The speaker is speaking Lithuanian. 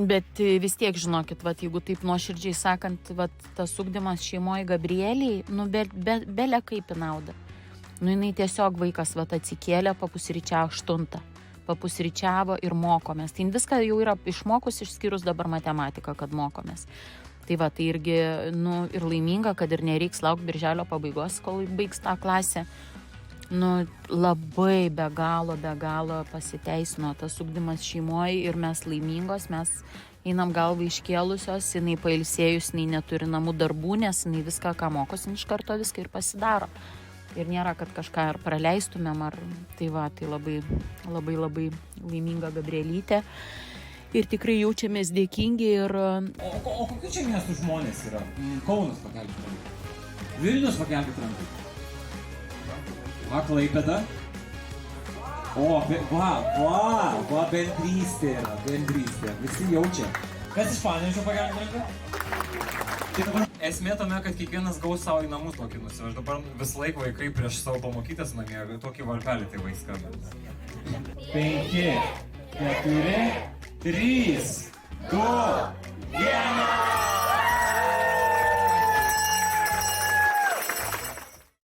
Bet vis tiek, žinokit, vat, jeigu taip nuoširdžiai sakant, vat, tas ugdymas šeimoje Gabrieliai, nu, belė kaip į naudą. Nu, jinai tiesiog vaikas vat, atsikėlė, papusryčiavo 8, papusryčiavo ir mokomės. Tai viską jau yra išmokus, išskyrus dabar matematiką, kad mokomės. Tai va, tai irgi, nu, ir laiminga, kad ir nereiks laukti birželio pabaigos, kol baigs tą klasę. Nu, labai be galo pasiteisino tas ugdymas šeimoje ir mes laimingos, mes einam galvą iškėlusios, jinai pailsėjus, jinai neturi namų darbų, nes jinai viską, ką mokosi, iš karto viską ir pasidaro. Ir nėra, kad kažką ar praleistumėm, ar tai va, tai labai laiminga Gabrielytė. Ir tikrai jaučiamės dėkingi ir... O kokių čia miestų žmonės yra? Kaunas pakelkit ranką. Vilnius pakelkit ranką. Klaipėda. O, bendrystė yra, bendrystė. Visi jaučia. Kas iš Panevėžio pakelkit ranką? Esmė tame, kad kiekvienas gaus savo į namus tokį nusivež. Dabar visą laiką vaikai prieš savo pamokytas namie tokį varpelį tėvai skambina. 5, 4, 3, 2,